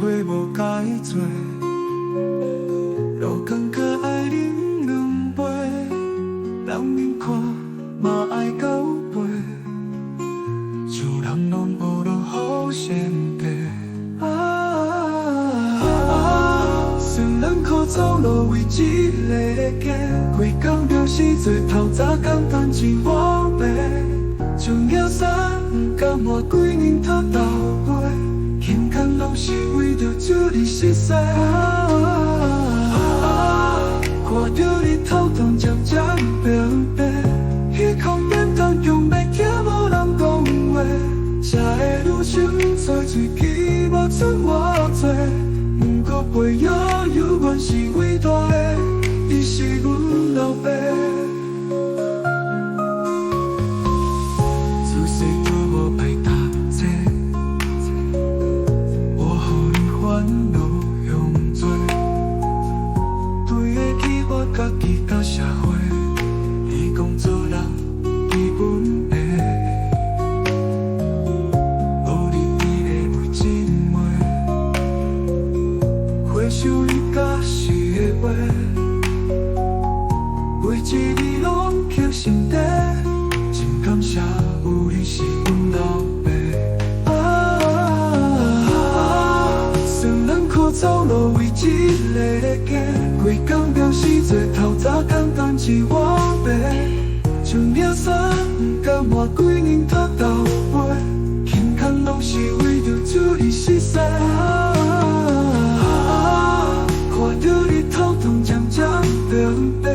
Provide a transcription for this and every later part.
话无甲伊做，路感觉爱啉两杯，人面看嘛爱交陪，像人拢无落好先地。算咱靠走路为一个家，规工表示做透早简单一碗白，像了山不敢换几年头豆花，轻牵拢是为着祝你熟悉。看着日头当渐渐变白，虚空变当用要听无人讲话，才会愈想做最期无剩偌多。不过背后有阮是伟大的，伊是阮老爸。自细就无爱读册，我予你烦恼用做。对得起我家己甲社会，伊讲做人基本的。想你假死的话，每一字拢刻心底，真感谢有你是阮老爸。算咱靠走路为一个家，规工表示做透早简单一碗白，像了山不敢换几年头豆花，轻牵拢是为着祝你熟悉。看着日头当渐渐变白，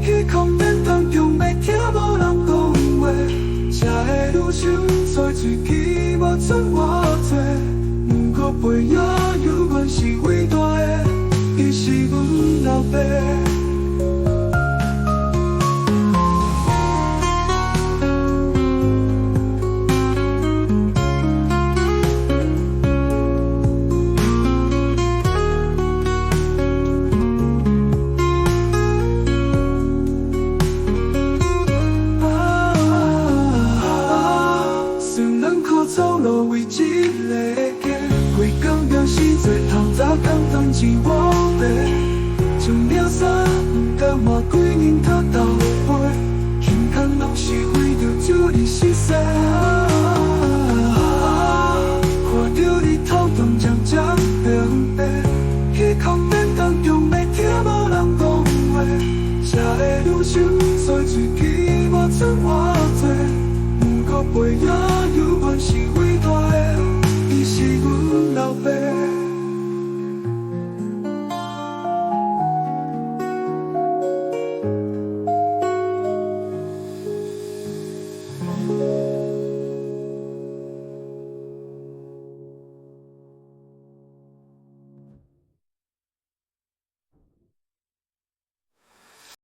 虚空变当中要听无人讲话，才会愈想做最期无剩偌多。不过背后有阮是伟大的，伊是阮老爸。走路为一个家，规工表示做透早简单一